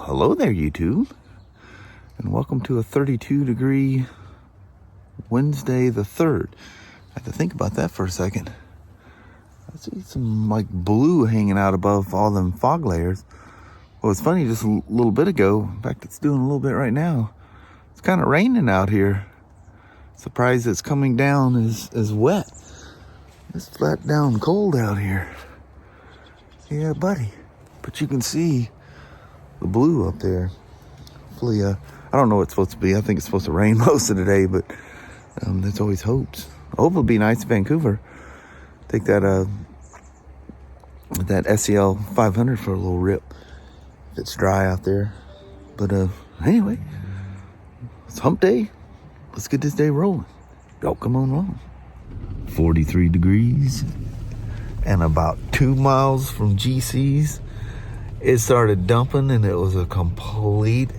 Hello there, YouTube, and welcome to a 32-degree Wednesday the 3rd. I had to think about that for a second. I see some like blue hanging out above all them fog layers. Well, it's funny, just a little bit ago, in fact, it's doing a little bit right now. It's kind of raining out here. Surprised it's coming down as wet. It's flat down cold out here. Yeah, buddy. But you can see the blue up there. Hopefully, I don't know what it's supposed to be. I think it's supposed to rain most of the day, but there's always hopes. I hope it'll be nice in Vancouver. Take that SCL500 for a little rip. If it's dry out there. But anyway, it's hump day. Let's get this day rolling. Y'all come on along. 43 degrees and about 2 miles from GC's. It started dumping and it was a complete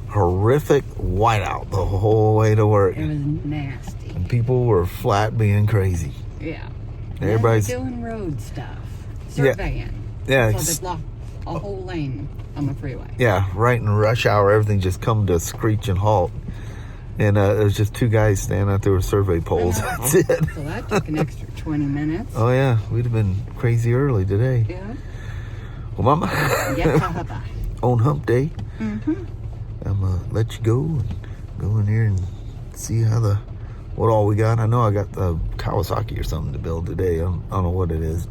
horrific whiteout the whole way to work. It was nasty. And people were flat being crazy. Yeah. Everybody's doing road stuff. Surveying. Yeah. So they blocked a whole lane on the freeway. Yeah, right in rush hour, everything just come to a screeching halt. And there's just two guys standing out there with survey poles. That's it. So that took an extra 20 minutes. Oh, yeah. We'd have been crazy early today. Yeah. Well, Mama, on hump day, I'm going to let you go and go in here and see what all we got. I know I got the Kawasaki or something to build today. I don't know what it is.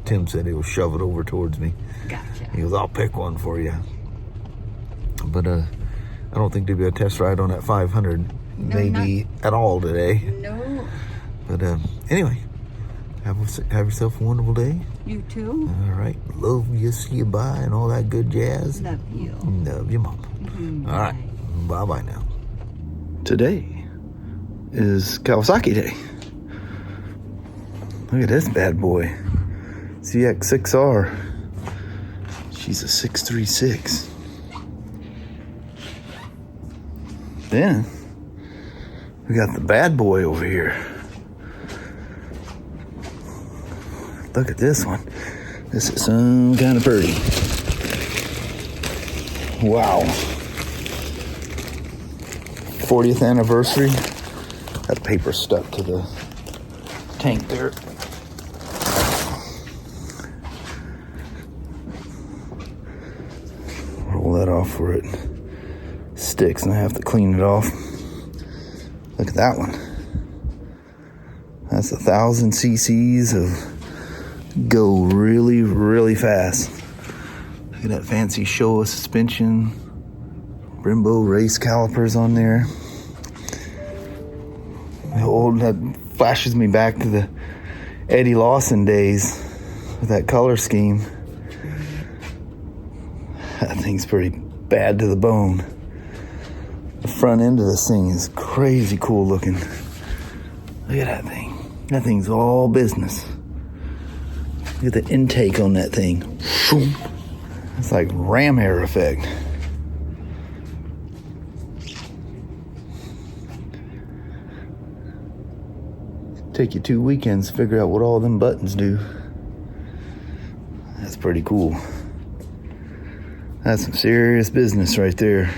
Tim said he'll shove it over towards me. Gotcha. He goes, I'll pick one for you. But I don't think there'll be a test ride on that 500 maybe at all today. No. But anyway, have yourself a wonderful day. You too. All right. Love you, see you, bye, and all that good jazz. Love you. Love you, Mama. All right. Bye-bye now. Today is Kawasaki Day. Look at this bad boy. CX6R. She's a 636. Then we got the bad boy over here. Look at this one. This is some kind of birdie. Wow. 40th anniversary. That paper stuck to the tank there. Roll that off where it sticks and I have to clean it off. Look at that one. That's 1,000 cc's of go really, really fast. Look at that fancy Showa suspension. Brembo race calipers on there. That flashes me back to the Eddie Lawson days with that color scheme. That thing's pretty bad to the bone. The front end of this thing is crazy cool looking. Look at that thing. That thing's all business. Look at the intake on that thing. It's like ram air effect. Take you 2 weekends to figure out what all them buttons do. That's pretty cool. That's some serious business right there.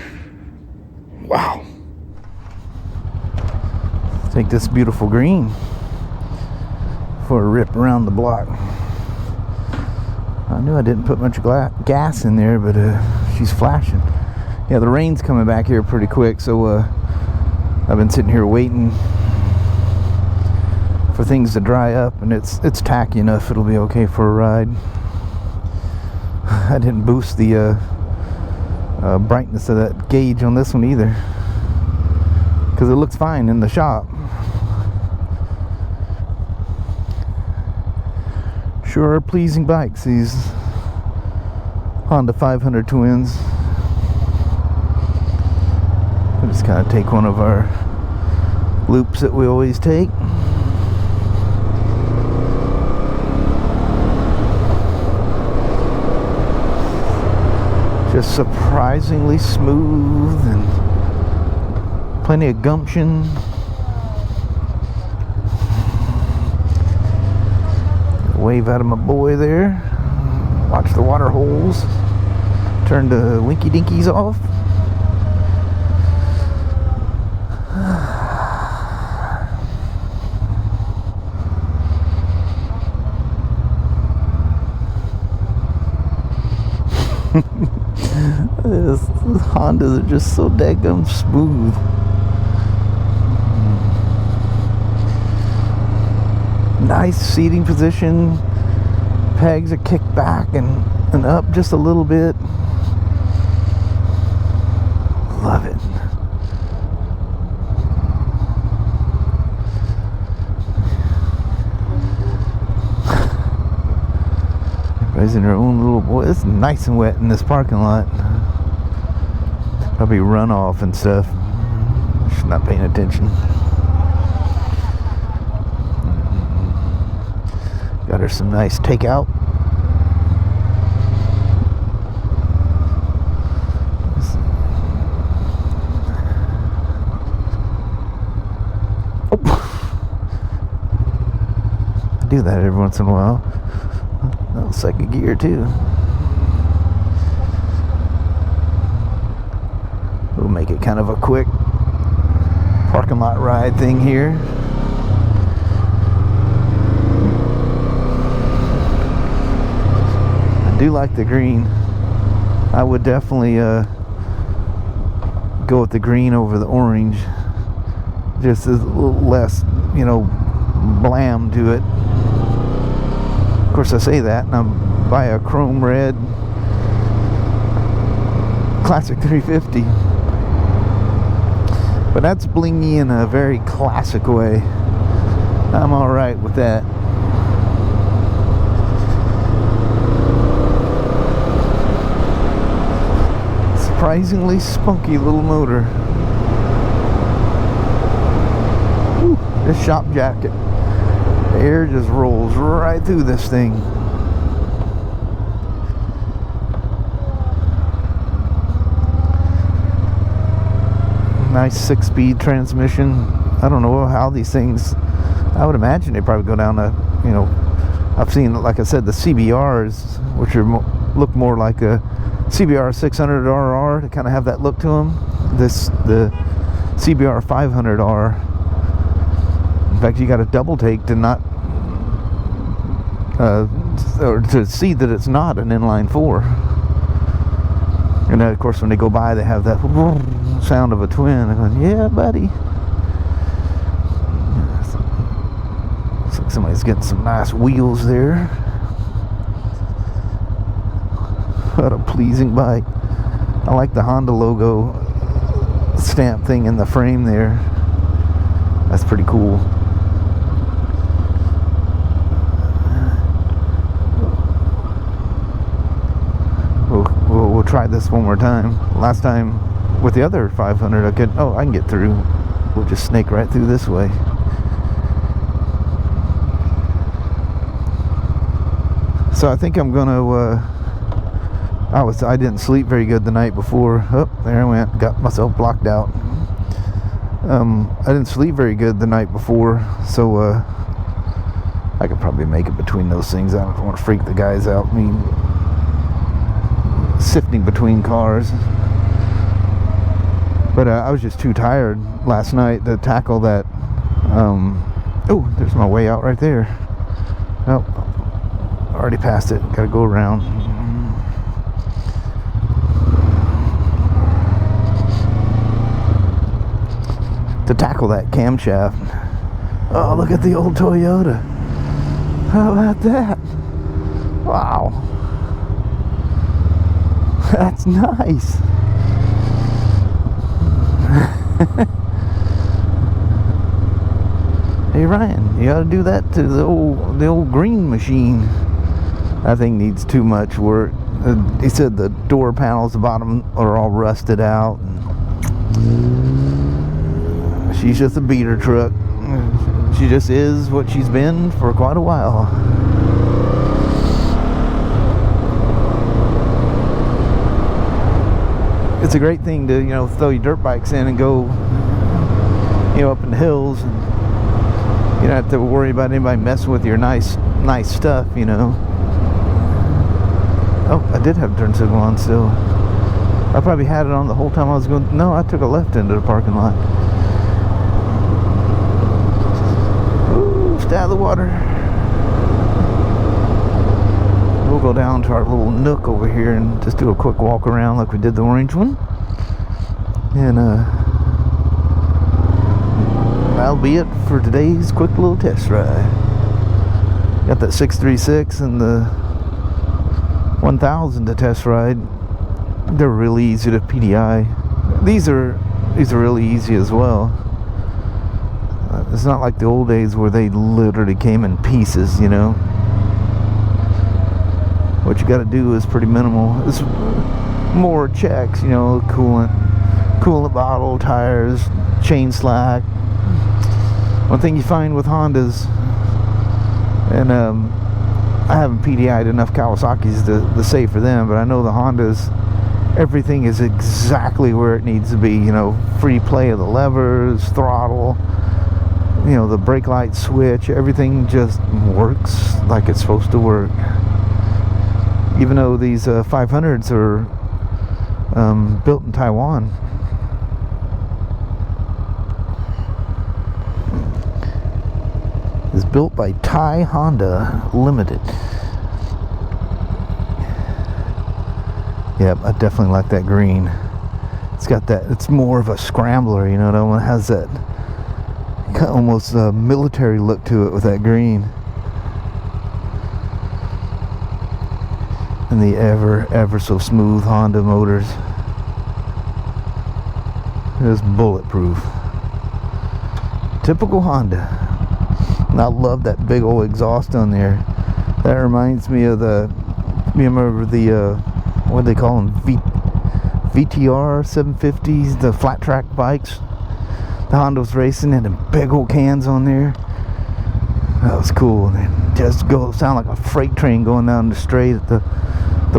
Wow. Take this beautiful green for a rip around the block. I knew I didn't put much gas in there, but she's flashing. Yeah, the rain's coming back here pretty quick, so I've been sitting here waiting for things to dry up, and it's tacky enough it'll be okay for a ride. I didn't boost the brightness of that gauge on this one either, because it looks fine in the shop. Sure are pleasing bikes, these Honda 500 twins. We'll just kind of take one of our loops that we always take. Just surprisingly smooth and plenty of gumption. Wave out of my boy there. Watch the water holes. Turn the winky dinkies off. These Hondas are just so daggum smooth. Nice seating position. Pegs are kicked back and up just a little bit. Love it. Everybody's in their own little boy. It's nice and wet in this parking lot. Probably runoff and stuff. Just not paying attention. Got her some nice takeout. I do that every once in a while. Oh, second gear too. We'll make it kind of a quick parking lot ride thing here. I do like the green. I would definitely go with the green over the orange. Just a little less, you know, blam to it. Of course I say that and I'm by a chrome red classic 350. But that's blingy in a very classic way. I'm alright with that. Surprisingly spunky little motor. Whew, this shop jacket. The air just rolls right through this thing. Nice 6-speed transmission. I don't know how these things, I would imagine they probably go down to, you know, I've seen, like I said, the CBRs, which are look more like a CBR 600 RR, to kind of have that look to them. The CBR 500R. In fact, you got a double take to not, or to see that it's not an inline 4. And then, of course, when they go by, they have that sound of a twin. They're going, yeah, buddy. Looks like somebody's getting some nice wheels there. What a pleasing bike. I like the Honda logo stamp thing in the frame there. That's pretty cool. We'll try this one more time. Last time with the other 500 I can get through. We'll just snake right through this way. So I think I'm gonna I didn't sleep very good the night before. Oh, there I went, got myself blocked out. I didn't sleep very good the night before, so I could probably make it between those things. I don't want to freak the guys out. I mean, sifting between cars. But I was just too tired last night to tackle that. Oh, there's my way out right there. Oh, already passed it. Gotta go around. To tackle that camshaft. Oh, look at the old Toyota. How about that? Wow. That's nice. Hey Ryan, you gotta do that to the old green machine. That thing needs too much work. He said the door panels, the bottom, are all rusted out. She's just a beater truck. She just is what she's been for quite a while. It's a great thing to, you know, throw your dirt bikes in and go, you know, up in the hills, and you don't have to worry about anybody messing with your nice stuff, you know. Oh, I did have turn signal on still. I probably had it on the whole time I was going. No, I took a left into the parking lot. Ooh, stay out of the water. We'll go down to our little nook over here and just do a quick walk around like we did the orange one. And that'll be it for today's quick little test ride. Got that 636 and the 1000 to test ride. They're really easy to PDI. These are really easy as well. It's not like the old days where they literally came in pieces, you know. What you got to do is pretty minimal. It's more checks, you know, coolant bottle, tires, chain slack. One thing you find with Hondas, and I haven't PDI'd enough Kawasaki's to say for them, but I know the Hondas, everything is exactly where it needs to be. You know, free play of the levers, throttle, you know, the brake light switch, everything just works like it's supposed to work. Even though these 500s are built in Taiwan. It's built by Thai Honda Limited. Yep, I definitely like that green. It's got that, it's more of a scrambler, you know, that one has that almost military look to it with that green. And the ever so smooth Honda motors. It's bulletproof. Typical Honda. And I love that big old exhaust on there. That reminds me of you remember the, what do they call them? VTR 750s, the flat track bikes. The Honda was racing and the big old cans on there. That was cool. And it just sound like a freight train going down the straight at the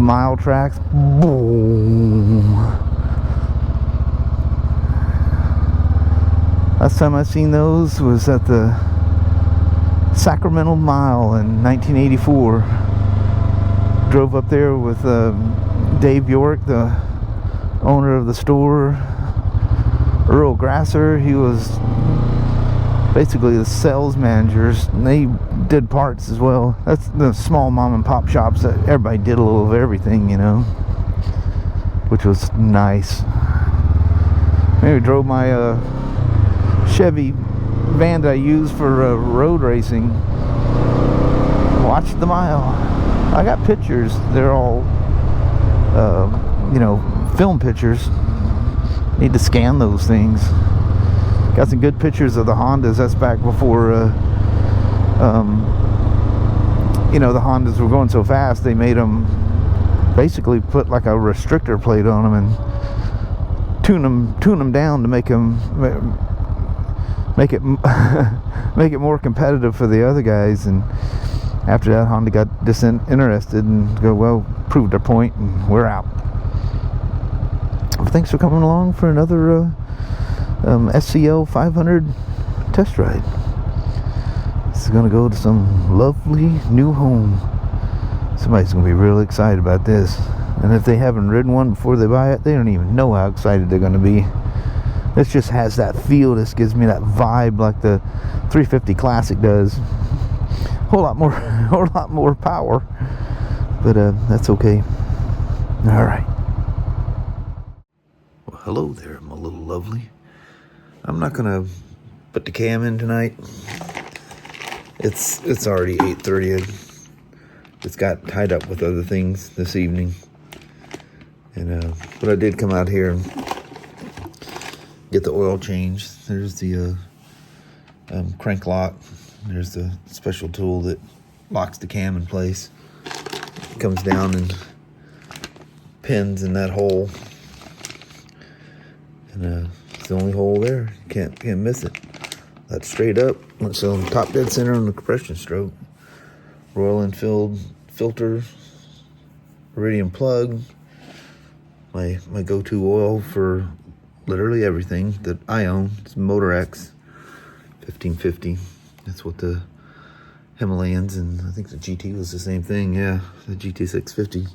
mile tracks. Boom. Last time I seen those was at the Sacramento Mile in 1984. Drove up there with Dave York, the owner of the store. Earl Grasser, he was basically the sales managers, and they did parts as well. That's the small mom and pop shops that everybody did a little of everything, you know, which was nice. Maybe drove my Chevy van that I use for road racing. Watched the mile. I got pictures. They're all you know, film pictures. Need to scan those things. Got some good pictures of the Hondas. That's back before you know, the Hondas were going so fast they made them basically put like a restrictor plate on them and tune them down to make it make it more competitive for the other guys. And after that, Honda got disinterested and go, well, proved their point, and we're out. Well, thanks for coming along for another SCL500 test ride. This is gonna go to some lovely new home. Somebody's gonna be really excited about this, and if they haven't ridden one before they buy it, they don't even know how excited they're gonna be. This just has that feel. This gives me that vibe like the 350 Classic does. Whole lot more power, but that's okay. All right. Well, hello there, my little lovely. I'm not gonna put the cam in tonight. It's already 8:30. I just got tied up with other things this evening, and but I did come out here and get the oil changed. There's the crank lock. There's the special tool that locks the cam in place. It comes down and pins in that hole, and it's the only hole there. You can't miss it. That's straight up. So top dead center on the compression stroke. Royal Enfield filter, iridium plug. My go-to oil for literally everything that I own. It's Motor X 1550. That's what the Himalayans, and I think the GT was the same thing. Yeah, the GT 650.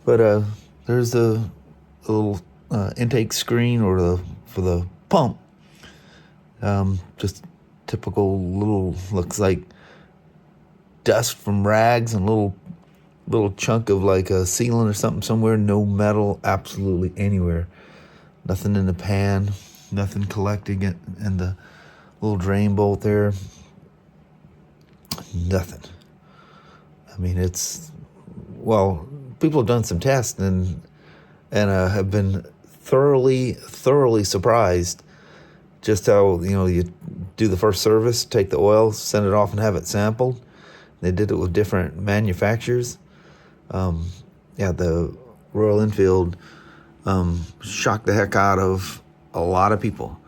But there's a little intake screen or for the pump. Just typical little, looks like dust from rags and little chunk of like a sealant or something somewhere. No metal absolutely anywhere. Nothing in the pan, nothing collecting it in the little drain bolt there. Nothing. I mean, people have done some tests and have been thoroughly surprised just how, you do the first service, take the oil, send it off and have it sampled. They did it with different manufacturers. The Royal Enfield shocked the heck out of a lot of people.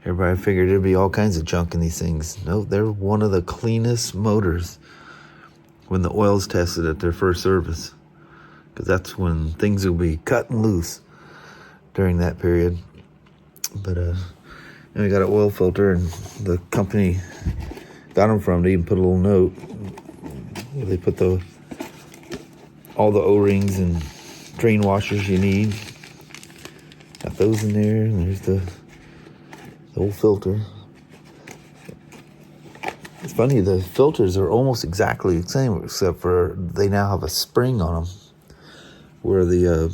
Everybody figured there'd be all kinds of junk in these things. No, they're one of the cleanest motors when the oil's tested at their first service, because that's when things will be cut and loose during that period. But we got an oil filter, and the company got them from, they even put a little note where they put all the O-rings and drain washers you need. Got those in there, and there's the old filter. It's funny, the filters are almost exactly the same, except for they now have a spring on them, where the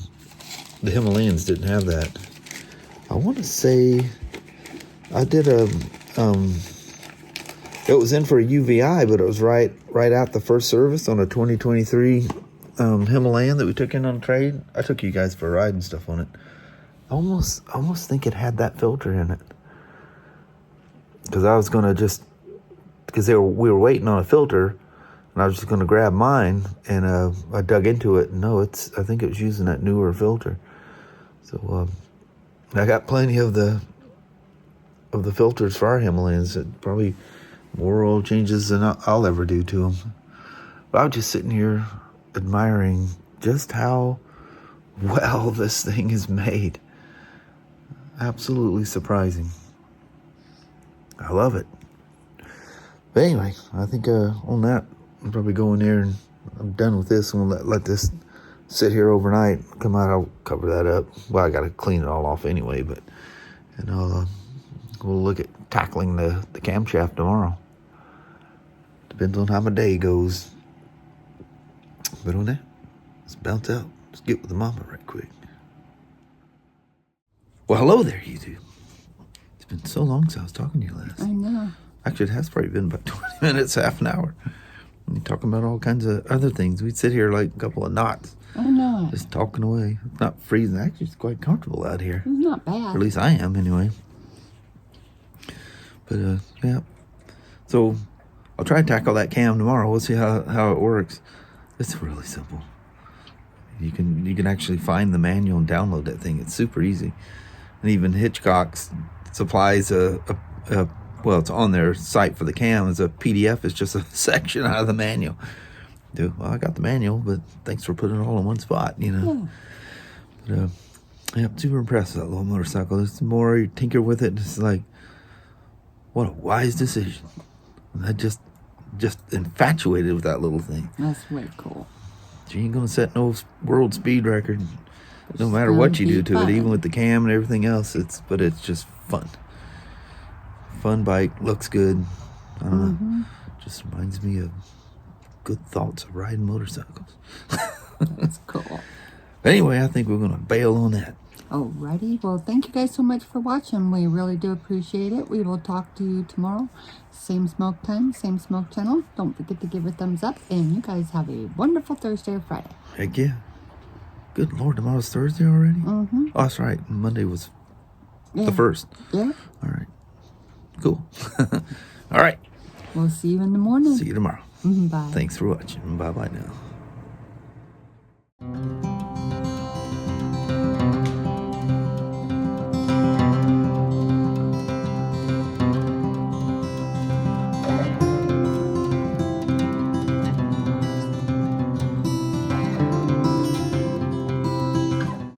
Himalayans didn't have that. I want to say I did it was in for a UVI, but it was right out the first service on a 2023 Himalayan that we took in on trade. I took you guys for a ride and stuff on it. I almost think it had that filter in it, because I was gonna because we were waiting on a filter, and I was just gonna grab mine, and I dug into it, and no, I think it was using that newer filter. So I got plenty of the filters for our Himalayans. That probably more oil changes than I'll ever do to them. But I was just sitting here admiring just how well this thing is made. Absolutely surprising. I love it. But anyway, I think on that, I'll probably go in there, and I'm done with this, and we'll let this sit here overnight. Come out, I'll cover that up. Well, I got to clean it all off anyway, and we'll look at tackling the camshaft tomorrow. Depends on how my day goes. But on that, let's bounce out. Let's get with the mama right quick. Well, hello there, YouTube. It's been so long since I was talking to you last. I know. Actually, it has probably been about 20 minutes, half an hour. And talking about all kinds of other things. We'd sit here like a couple of knots. I know. Just talking away. It's not freezing. Actually, it's quite comfortable out here. It's not bad. Or at least I am, anyway. But, yeah. So, I'll try to tackle that cam tomorrow. We'll see how it works. It's really simple. You can actually find the manual and download that thing. It's super easy. And even Hitchcock's supplies well, it's on their site for the cam. It's a PDF. It's just a section out of the manual. Well, I got the manual, but thanks for putting it all in one spot, Yeah. But, I'm super impressed with that little motorcycle. The more you tinker with it, it's like, what a wise decision. And I just infatuated with that little thing. That's way cool. She ain't gonna set no world speed record, no matter what you do to it, even with the cam and everything else. But it's just fun. Fun bike, looks good. I don't know. Just reminds me of good thoughts of riding motorcycles. That's cool. Anyway, I think we're gonna bail on that. Alrighty. Well, thank you guys so much for watching. We really do appreciate it. We will talk to you tomorrow. Same smoke time, same smoke channel. Don't forget to give a thumbs up. And you guys have a wonderful Thursday or Friday. Heck yeah. Good Lord, tomorrow's Thursday already? Oh, that's right. Monday was the 1st. Yeah. All right. Cool. All right. We'll see you in the morning. See you tomorrow. Bye. Thanks for watching. Bye-bye now.